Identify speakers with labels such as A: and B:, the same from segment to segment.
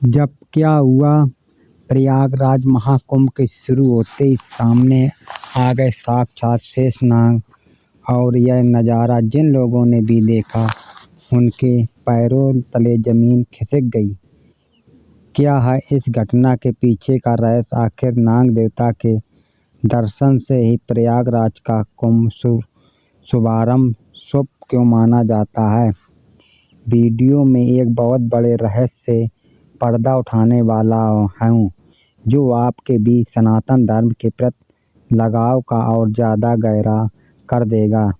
A: जब क्या हुआ, प्रयागराज महाकुंभ के शुरू होते ही सामने आ गए साक्षात शेषनाग। और यह नज़ारा जिन लोगों ने भी देखा उनके पैरों तले जमीन खिसक गई। क्या है इस घटना के पीछे का रहस्य? आखिर नाग देवता के दर्शन से ही प्रयागराज का कुंभ शुभारंभ शुभ क्यों माना जाता है? वीडियो में एक बहुत बड़े रहस्य से पर्दा उठाने वाला हूँ, जो आपके भी सनातन धर्म के प्रति लगाव का और ज़्यादा गहरा कर देगा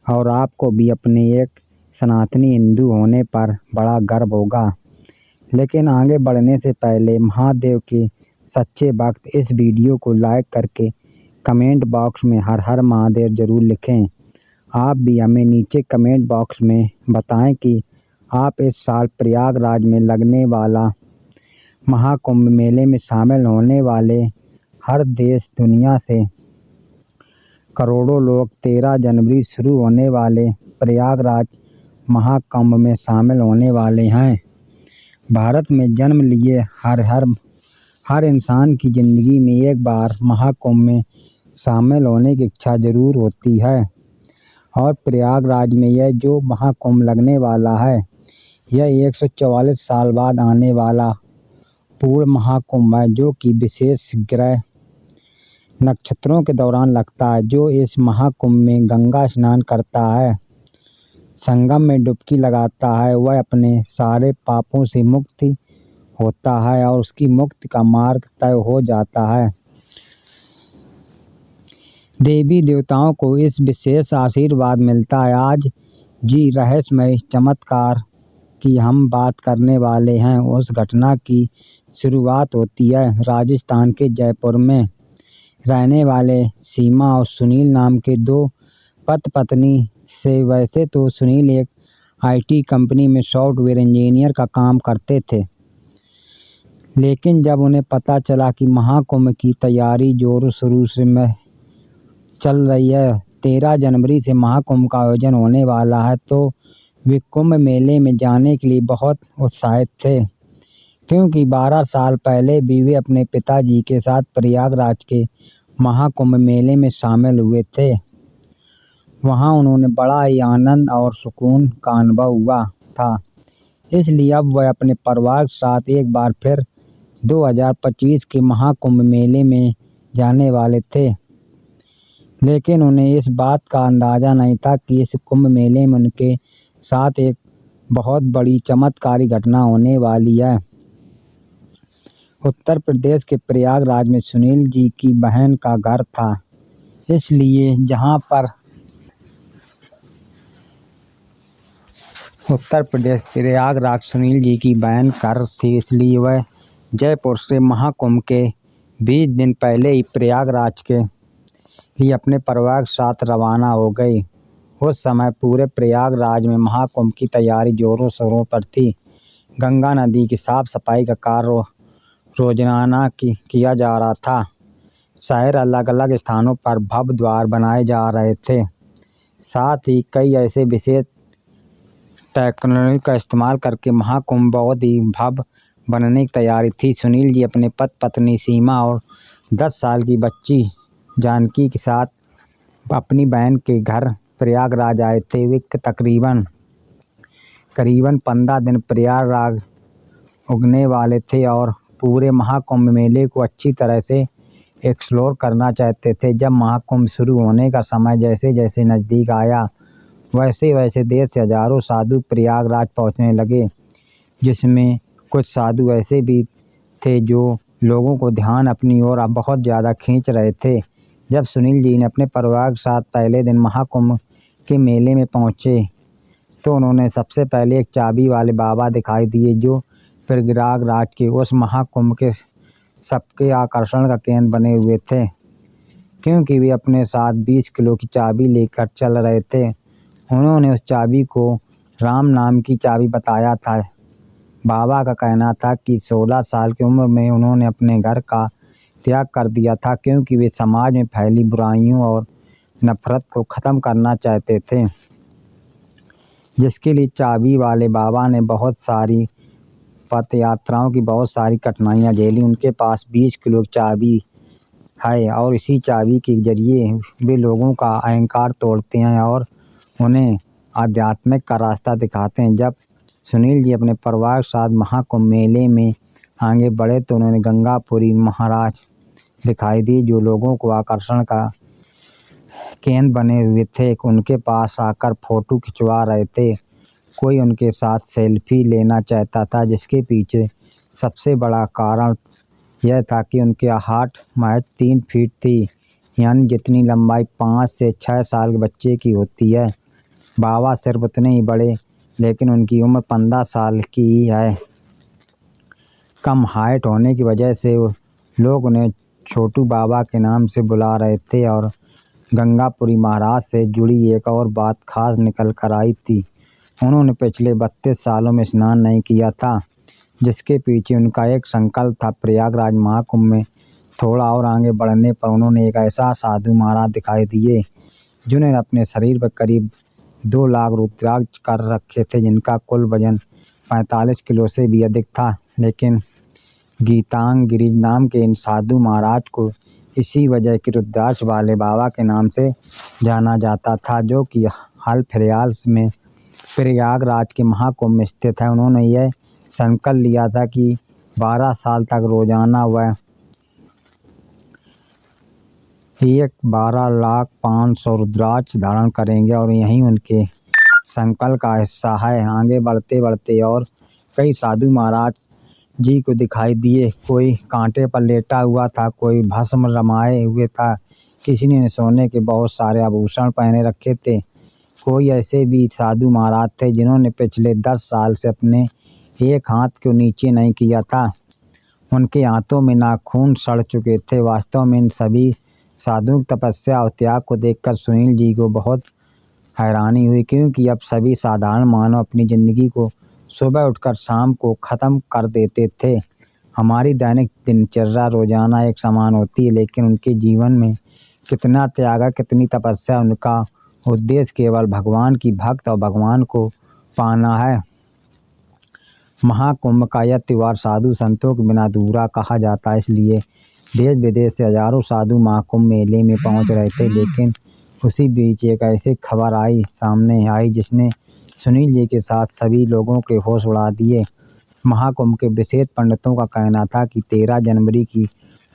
A: और आपको भी अपने एक सनातनी हिंदू होने पर बड़ा गर्व होगा। लेकिन आगे बढ़ने से पहले महादेव के सच्चे भक्त इस वीडियो को लाइक करके कमेंट बॉक्स में हर हर महादेव ज़रूर लिखें। आप भी हमें नीचे कमेंट बॉक्स में बताएं कि आप इस साल प्रयागराज में लगने वाला महाकुंभ मेले में शामिल होने वाले हर देश दुनिया से करोड़ों लोग 13 जनवरी शुरू होने वाले प्रयागराज महाकुंभ में शामिल होने वाले हैं। भारत में जन्म लिए हर इंसान की ज़िंदगी में एक बार महाकुंभ में शामिल होने की इच्छा ज़रूर होती है और प्रयागराज में यह जो महाकुंभ लगने वाला है, यह 144 साल बाद आने वाला पूर्ण महाकुंभ है, जो कि विशेष ग्रह नक्षत्रों के दौरान लगता है। जो इस महाकुंभ में गंगा स्नान करता है, संगम में डुबकी लगाता है, वह अपने सारे पापों से मुक्ति होता है और उसकी मुक्ति का मार्ग तय हो जाता है। देवी देवताओं को इस विशेष आशीर्वाद मिलता है। आज जी रहस्यमय चमत्कार की हम बात करने वाले हैं। उस घटना की शुरुआत होती है राजस्थान के जयपुर में रहने वाले सीमा और सुनील नाम के दो पति पत्नी से। वैसे तो सुनील एक IT कंपनी में सॉफ्टवेयर इंजीनियर का काम करते थे, लेकिन जब उन्हें पता चला कि महाकुंभ की तैयारी जोरों शोरों से में चल रही है, 13 जनवरी से महाकुंभ का आयोजन होने वाला है, तो वे कुंभ मेले में जाने के लिए बहुत उत्साहित थे, क्योंकि 12 साल पहले भी वे अपने पिताजी के साथ प्रयागराज के महाकुंभ मेले में शामिल हुए थे। वहां उन्होंने बड़ा ही आनंद और सुकून का अनुभव हुआ था, इसलिए अब वह अपने परिवार के साथ एक बार फिर 2025 के महाकुंभ मेले में जाने वाले थे। लेकिन उन्हें इस बात का अंदाज़ा नहीं था कि इस कुंभ मेले में उनके साथ एक बहुत बड़ी चमत्कारी घटना होने वाली है। उत्तर प्रदेश के प्रयागराज में सुनील जी की बहन का घर था, इसलिए जहां पर उत्तर प्रदेश प्रयागराज सुनील जी की बहन घर थी, इसलिए वह जयपुर से महाकुंभ के 20 दिन पहले ही प्रयागराज के लिए अपने परिवार के साथ रवाना हो गई। उस समय पूरे प्रयागराज में महाकुंभ की तैयारी जोरों शोरों पर थी। गंगा नदी की साफ सफाई का कार्य रोजाना किया जा रहा था। शहर अलग अलग स्थानों पर भव्य द्वार बनाए जा रहे थे। साथ ही कई ऐसे विशेष टेक्नोलॉजी का इस्तेमाल करके महाकुंभ बहुत ही भव्य बनने की तैयारी थी। सुनील जी अपने पत्नी सीमा और 10 साल की बच्ची जानकी के साथ अपनी बहन के घर प्रयागराज आए थे। वे करीबन 15 दिन प्रयागराज उगने वाले थे और पूरे महाकुंभ मेले को अच्छी तरह से एक्सप्लोर करना चाहते थे। जब महाकुंभ शुरू होने का समय जैसे जैसे नज़दीक आया, वैसे वैसे देश से हजारों साधु प्रयागराज पहुंचने लगे, जिसमें कुछ साधु ऐसे भी थे जो लोगों को ध्यान अपनी ओर बहुत ज़्यादा खींच रहे थे। जब सुनील जी ने अपने परिवार के साथ पहले दिन महाकुंभ के मेले में पहुंचे, तो उन्होंने सबसे पहले एक चाबी वाले बाबा दिखाई दिए, जो प्रयागराज के उस महाकुंभ के सबके आकर्षण का केंद्र बने हुए थे, क्योंकि वे अपने साथ 20 किलो की चाबी लेकर चल रहे थे। उन्होंने उस चाबी को राम नाम की चाबी बताया था। बाबा का कहना था कि 16 साल की उम्र में उन्होंने अपने घर का त्याग कर दिया था, क्योंकि वे समाज में फैली बुराइयों और नफरत को ख़त्म करना चाहते थे, जिसके लिए चाबी वाले बाबा ने बहुत सारी पथ यात्राओं की बहुत सारी कठिनाइयाँ झेली। उनके पास 20 किलो चाबी है और इसी चाबी के जरिए वे लोगों का अहंकार तोड़ते हैं और उन्हें आध्यात्मिक का रास्ता दिखाते हैं। जब सुनील जी अपने परिवार के साथ महाकुंभ मेले में आगे बढ़े तो उन्होंने गंगापुरी महाराज दिखाई दी, जो लोगों को आकर्षण का केंद्र बने हुए थे। उनके पास आकर फोटो खिंचवा रहे थे। कोई उनके साथ सेल्फी लेना चाहता था, जिसके पीछे सबसे बड़ा कारण यह था कि उनके हाइट महज 3 फीट थी, यानी जितनी लंबाई 5 से 6 साल के बच्चे की होती है। बाबा सिर्फ उतने ही बड़े, लेकिन उनकी उम्र 15 साल की ही है। कम हाइट होने की वजह से लोग उन्हें छोटू बाबा के नाम से बुला रहे थे और गंगापुरी महाराज से जुड़ी एक और बात खास निकल कर आई थी। उन्होंने पिछले 32 सालों में स्नान नहीं किया था, जिसके पीछे उनका एक संकल्प था। प्रयागराज महाकुंभ में थोड़ा और आगे बढ़ने पर उन्होंने एक ऐसा साधु महाराज दिखाई दिए, जिन्होंने अपने शरीर पर करीब 2 लाख रुद्राक्ष कर रखे थे, जिनका कुल वजन 45 किलो से भी अधिक था। लेकिन गीतांग गिरी नाम के इन साधु महाराज को इसी वजह के रुद्राक्ष वाले बाबा के नाम से जाना जाता था, जो कि हाल फिलहाल में प्रयागराज के महाकुंभ में स्थित है। उन्होंने यह संकल्प लिया था कि 12 साल तक रोजाना वह 12,05,000 रुद्राक्ष धारण करेंगे और यही उनके संकल्प का हिस्सा है। आगे बढ़ते बढ़ते और कई साधु महाराज जी को दिखाई दिए। कोई कांटे पर लेटा हुआ था, कोई भस्म रमाए हुए था, किसी ने सोने के बहुत सारे आभूषण पहने रखे थे। कोई ऐसे भी साधु महाराज थे जिन्होंने पिछले 10 साल से अपने एक हाथ को नीचे नहीं किया था। उनके हाथों में नाखून सड़ चुके थे। वास्तव में इन सभी साधुओं की तपस्या और त्याग को देखकर सुनील जी को बहुत हैरानी हुई, क्योंकि अब सभी साधारण मानव अपनी ज़िंदगी को सुबह उठकर शाम को ख़त्म कर देते थे। हमारी दैनिक दिनचर्या रोज़ाना एक समान होती है, लेकिन उनके जीवन में कितना त्याग है, कितनी तपस्या। उनका उद्देश्य केवल भगवान की भक्त और भगवान को पाना है। महाकुंभ का यह त्योहार साधु संतों के बिना अधूरा कहा जाता है, इसलिए देश विदेश से हजारों साधु महाकुंभ मेले में पहुंच रहे थे। लेकिन उसी बीच एक ऐसी खबर सामने आई जिसने सुनील जी के साथ सभी लोगों के होश उड़ा दिए। महाकुंभ के विशेष पंडितों का कहना था कि 13 जनवरी की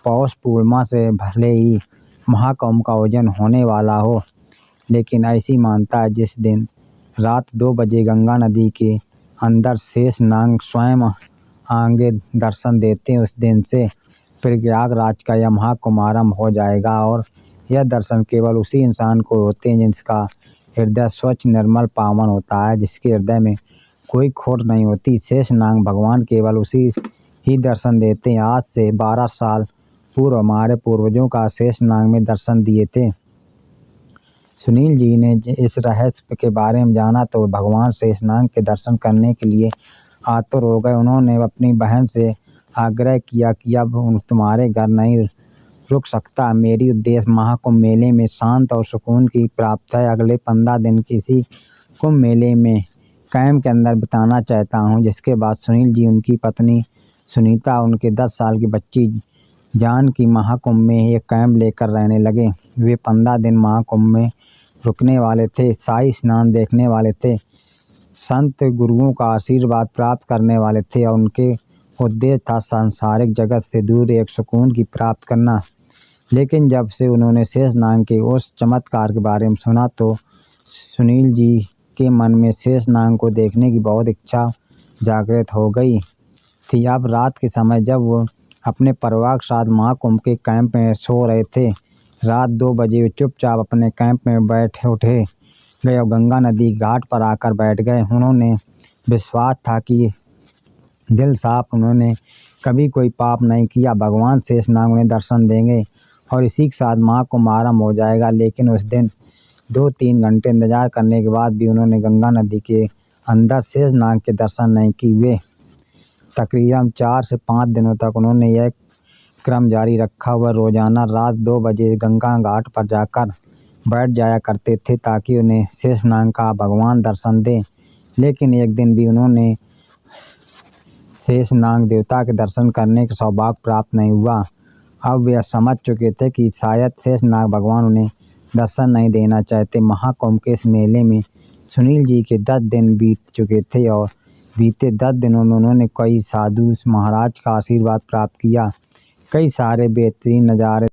A: पौष पूर्णिमा से भले ही महाकुंभ का आयोजन होने वाला हो, लेकिन ऐसी मान्यता है जिस दिन रात 2 बजे गंगा नदी के अंदर शेषनाग स्वयं आगे दर्शन देते हैं, उस दिन से प्रयागराज का यह महाकुंभ आरंभ हो जाएगा। और यह दर्शन केवल उसी इंसान को होते हैं जिसका हृदय स्वच्छ निर्मल पावन होता है, जिसके हृदय में कोई खोट नहीं होती। शेषनाग भगवान केवल उसी ही दर्शन देते हैं। आज से 12 साल पूर्व हमारे पूर्वजों का शेषनाग में दर्शन दिए थे। सुनील जी ने इस रहस्य के बारे में जाना तो भगवान शेषनाग के दर्शन करने के लिए आतुर हो गए। उन्होंने अपनी बहन से आग्रह किया कि अब तुम्हारे घर नहीं रुक सकता। मेरी उद्देश्य महाकुंभ मेले में शांत और सुकून की प्राप्त है। अगले 15 दिन किसी कुंभ मेले में कैंप के अंदर बिताना चाहता हूँ। जिसके बाद सुनील जी, उनकी पत्नी सुनीता, उनके 10 साल की बच्ची जान की महाकुंभ में एक कैंप लेकर रहने लगे। वे 15 दिन महाकुंभ में रुकने वाले थे, शाही स्नान देखने वाले थे, संत गुरुओं का आशीर्वाद प्राप्त करने वाले थे और उनके उद्देश्य था सांसारिक जगत से दूर एक सुकून की प्राप्त करना। लेकिन जब से उन्होंने शेषनाग के उस चमत्कार के बारे में सुना तो सुनील जी के मन में शेषनाग को देखने की बहुत इच्छा जागृत हो गई थी। अब रात के समय जब वो अपने परिवार के साथ महाकुंभ के कैंप में सो रहे थे, रात 2 बजे वे चुपचाप अपने कैंप में बैठ उठे गए और गंगा नदी घाट पर आकर बैठ गए। उन्होंने विश्वास था कि दिल साफ, उन्होंने कभी कोई पाप नहीं किया। भगवान शेषनाग उन्हें दर्शन देंगे और इसी के साथ महाकुंभ आरंभ हो जाएगा। लेकिन उस दिन 2-3 घंटे इंतजार करने के बाद भी उन्होंने गंगा नदी के अंदर शेषनाग के दर्शन नहीं किए। तकरीबन 4 से 5 दिनों तक उन्होंने यह क्रम जारी रखा। वह रोजाना रात 2 बजे गंगा घाट पर जाकर बैठ जाया करते थे ताकि उन्हें शेषनाग का भगवान दर्शन दें। लेकिन एक दिन भी उन्होंने शेषनाग देवता के दर्शन करने का सौभाग्य प्राप्त नहीं हुआ। अब वे समझ चुके थे कि शायद शेषनाग भगवान उन्हें दर्शन नहीं देना चाहते। महाकुंभ के इस मेले में सुनील जी के 10 दिन बीत चुके थे और बीते 10 दिनों में उन्होंने कई साधु महाराज का आशीर्वाद प्राप्त किया। कई सारे बेहतरीन नज़ारे